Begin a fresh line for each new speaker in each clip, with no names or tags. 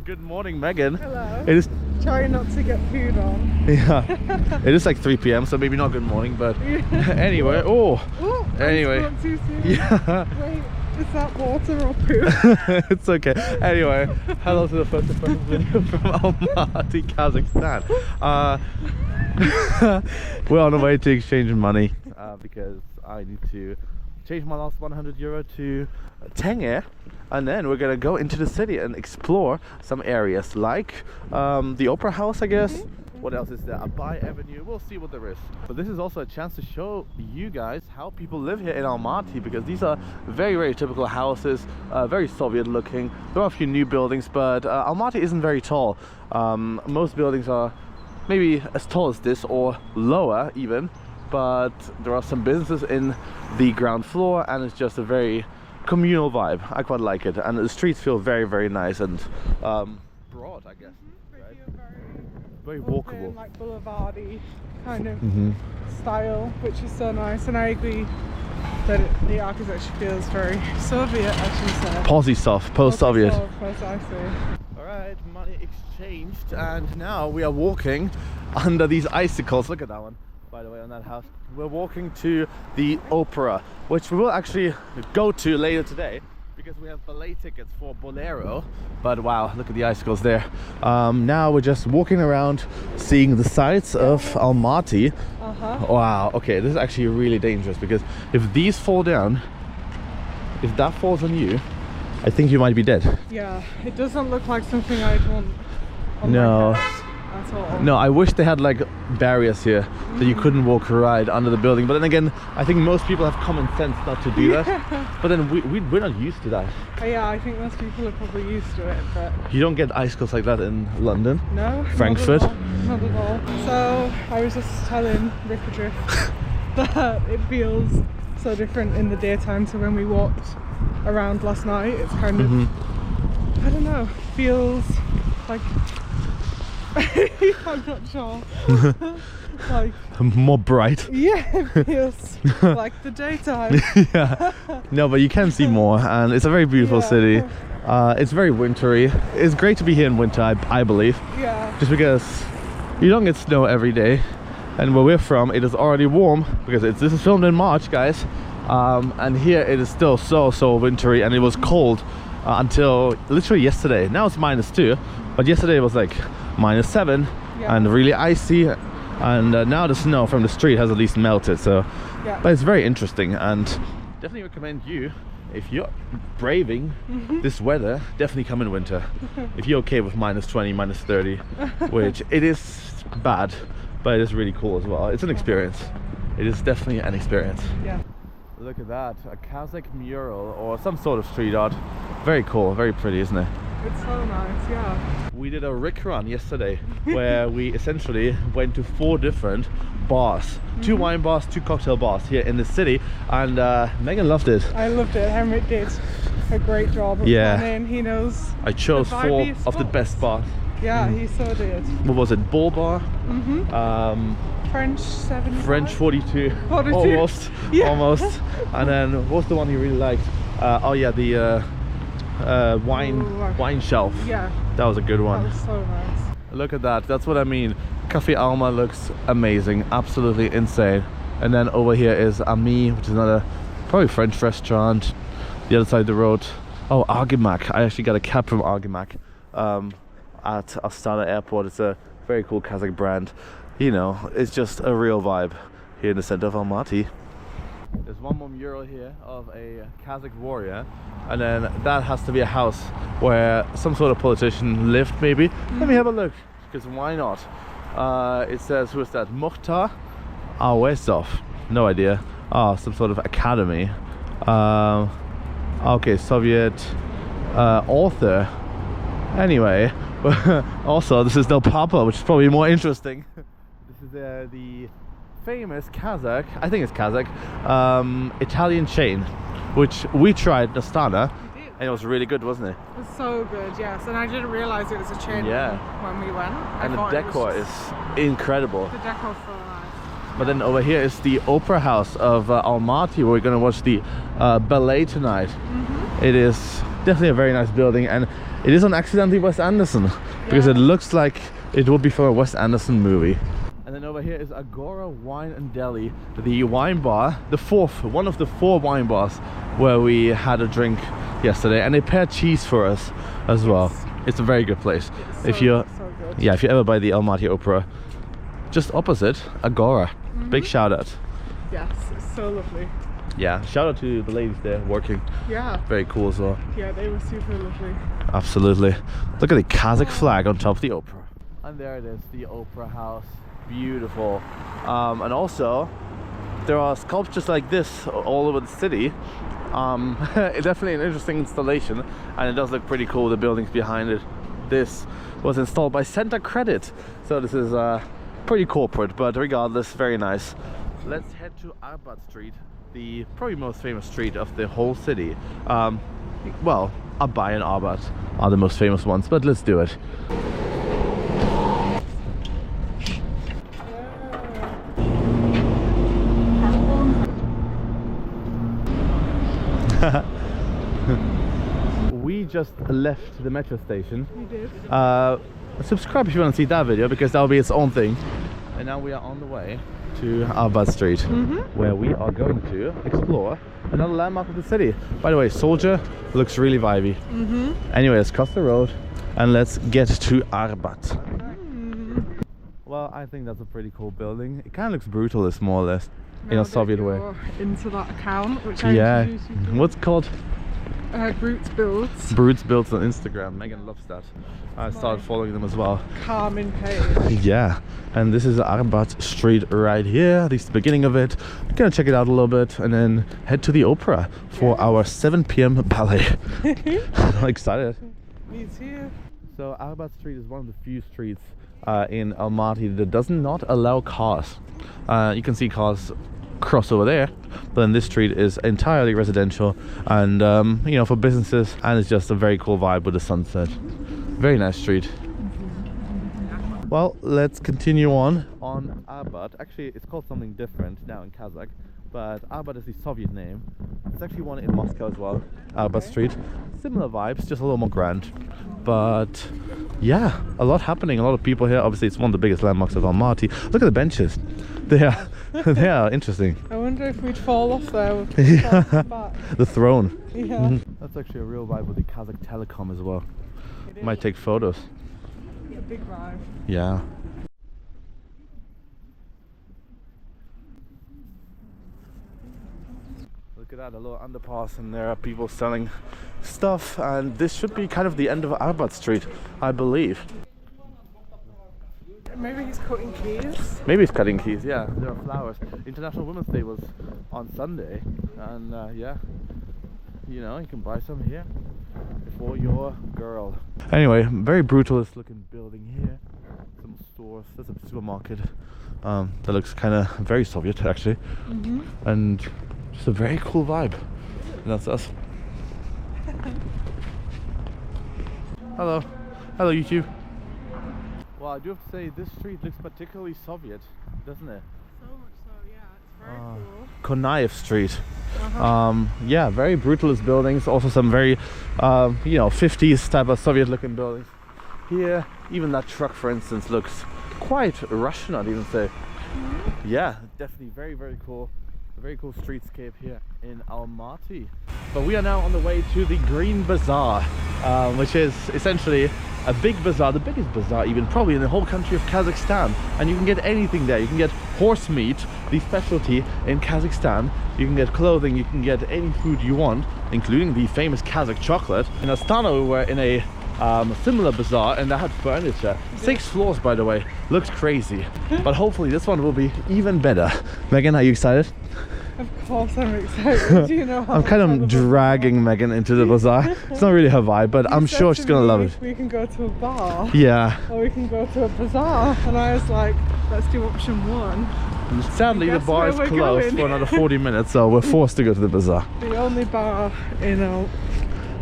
Good morning, Megan.
Hello.
It is.
Trying not to get food on.
Yeah. It is like 3 p.m. so maybe not good morning, but anyway. Oh.
Ooh,
Anyway.
Not too soon.
Yeah.
Wait, is that water or poo?
It's okay. Anyway, hello to the first video from Almaty, Kazakhstan. We're on the way to exchange money because I need to change my last 100 euro to tenge, and then we're gonna go into the city and explore some areas like the Opera House, I guess. What else is there? Abay Avenue. We'll see what there is. But this is also a chance to show you guys how people live here in Almaty, because these are very, very typical houses, very Soviet looking. There are a few new buildings, but Almaty isn't very tall. Most buildings are maybe as tall as this or lower even, but there are some businesses in the ground floor, and it's just a very communal vibe. I quite like it, and the streets feel very, very nice and broad, I guess. Very walkable,
like boulevardy kind of style, which is so nice. And I agree that the architecture feels very Soviet, as you said.
Post-Soviet.
Precisely.
All right, money exchanged, and now we are walking under these icicles. Look at that one, by the way, on that house. We're walking to the opera, which we will actually go to later today, because we have ballet tickets for Bolero. But wow, look at the icicles there. Now we're just walking around seeing the sights of Almaty. Wow, okay, this is actually really dangerous, because if these fall down, if that falls on you, I think you might be dead.
Yeah, it doesn't look like something I'd want on
No.
my house at all.
No, I wish they had like barriers here that you couldn't walk right under the building. But then again, I think most people have common sense not to do that. But then we're not used to that.
Yeah, I think most people are probably used to it, but
You don't get icicles like that in London.
no,
Frankfurt.
not at all. So I was just telling Ripper Drift that it feels so different in the daytime to when we walked around last night. It's kind of, I don't know, feels like I'm not sure. Like,
More bright.
yeah, it feels like the daytime.
Yeah. No, but you can see more, and it's a very beautiful city. It's very wintry. It's great to be here in winter, I believe.
Yeah.
Just because you don't get snow every day, and where we're from, it is already warm, because this is filmed in March, guys. And here it is still so wintry, and it was cold until literally yesterday. Now it's -2, but yesterday it was like -7 and really icy, and now the snow from the street has at least melted. So but it's very interesting, and definitely recommend you, if you're braving this weather, definitely come in winter. If you're okay with -20, -30, which it is bad, but it is really cool as well. It's an experience. It is definitely an experience.
Yeah.
Look at that, a Kazakh mural or some sort of street art. Very cool, very pretty, isn't it?
It's so nice, yeah.
We did a Rick run yesterday where we essentially went to 4 different bars. 2 wine bars, 2 cocktail bars here in the city, and Megan loved it.
I loved it. Henrik did a great job of planning. He knows.
I chose 4 of the best bars.
Yeah, he so did.
What was it? Bull Bar?
French 7.
French 42.
42.
Almost.
Yeah.
Almost. And then what's the one you really liked? Oh yeah, the wine shelf.
Yeah.
That was a good one.
That was so nice.
Look at that. That's what I mean. Cafe Alma looks amazing. Absolutely insane. And then over here is Ami, which is another probably French restaurant. The other side of the road. Oh, Argimak. I actually got a cab from Argimak at Astana Airport. It's a very cool Kazakh brand. You know, it's just a real vibe here in the center of Almaty. There's one more mural here of a Kazakh warrior, and then that has to be a house where some sort of politician lived, maybe. Let me have a look, because why not? It says, who is that? Mukhtar Awesov. No idea. Oh, some sort of academy. Okay, Soviet author. Anyway, also this is Del Papa, which is probably more interesting. This is the famous Kazakh, I think it's Kazakh, Italian chain, which we tried in Astana, and it was really good, wasn't it?
It was so good, yes. And I didn't realise it was a chain when we went.
And the decor is incredible.
The decor's so nice.
But then over here is the Opera House of Almaty, where we're going to watch the ballet tonight. It is definitely a very nice building, and It is on accidentally Wes Anderson because it looks like it would be from a Wes Anderson movie. And then over here is Agora Wine and Deli, the wine bar, one of the 4 wine bars where we had a drink yesterday, and they paired cheese for us as well. It's a very good place. If you're if you ever by the Almaty Opera, just opposite Agora. Big shout out.
Yes, it's so lovely.
Yeah, shout out to the ladies there working.
Yeah.
Very cool as well.
Yeah, they were super lovely.
Absolutely. Look at the Kazakh flag on top of the opera. And there it is, the opera house. Beautiful. And also there are sculptures like this all over the city. It's definitely an interesting installation, and it does look pretty cool, the buildings behind it. This was installed by Center Credit, so this is pretty corporate, but regardless, very nice. Let's head to Arbat Street, the probably most famous street of the whole city. Well, Abay and Arbat are the most famous ones, but let's do it. We just left the metro station.
We did.
Subscribe if you want to see that video, because that'll be its own thing. And now we are on the way to Arbat Street, where we are going to explore another landmark of the city. By the way, Soldier looks really vibey. Anyway, let's cross the road and let's get to Arbat. Well, I think that's a pretty cool building. It kind of looks brutalist, more or less, in a Soviet way.
Into that account, which I introduced you to.
What's it called?
Brutes Builds.
Brutes Builds on Instagram. Megan loves that. I started following them as well.
Calming page.
Yeah, and this is Arbat Street right here. This is the beginning of it. I'm gonna check it out a little bit and then head to the opera for our 7 p.m. ballet. I'm excited.
Me too.
So Arbat Street is one of the few streets in Almaty that does not allow cars. You can see cars cross over there, but then this street is entirely residential and you know, for businesses, and it's just a very cool vibe with the sunset. Very nice street. Well, let's continue on Arbat. Actually, it's called something different now in Kazakh, but Arbat is the Soviet name. There's actually one in Moscow as well, Arbat Street. Similar vibes, just a little more grand. But yeah, a lot happening, a lot of people here. Obviously, it's one of the biggest landmarks of Almaty. Look at the benches. They are interesting.
I wonder if we'd fall off there with
the throne.
Yeah.
That's actually a real vibe with the Kazakh Telecom as well. Might take photos.
It's a big vibe.
Yeah. Look at that, a little underpass, and there are people selling stuff, and this should be kind of the end of Arbat Street, I believe.
Maybe he's cutting keys.
Maybe he's cutting keys, yeah. There are flowers. International Women's Day was on Sunday, and yeah, you know, you can buy some here for your girl. Anyway, very brutalist looking building here. Some stores. There's a supermarket that looks kind of very Soviet actually, and just a very cool vibe. And that's us. Hello YouTube. Well, I do have to say this street looks particularly Soviet, doesn't it?
So much so, yeah. It's very cool.
Konaev Street. Yeah, very brutalist buildings. Also some very, you know, 50s type of Soviet-looking buildings. Here, even that truck, for instance, looks quite Russian, I'd even say. Yeah, definitely very, very cool. A very cool streetscape here in Almaty. But we are now on the way to the Green Bazaar, which is essentially a big bazaar, the biggest bazaar even probably in the whole country of Kazakhstan. And you can get anything there. You can get horse meat, the specialty in Kazakhstan. You can get clothing, you can get any food you want, including the famous Kazakh chocolate. In Astana we were in a similar bazaar, and they had furniture. 6 floors, by the way. Looks crazy. But hopefully this one will be even better. Megan, are you excited?
Of course I'm excited. You know,
I'm kind of dragging Megan into the bazaar. It's not really her vibe, but I'm sure she's gonna love it.
We can go to a bar.
Yeah.
Or we can go to a bazaar. And I was like, let's do option 1.
Sadly, the bar is closed for another 40 minutes, so we're forced to go to the bazaar.
The only bar in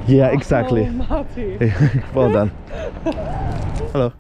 yeah, exactly.
Almaty.
Well done. Hello.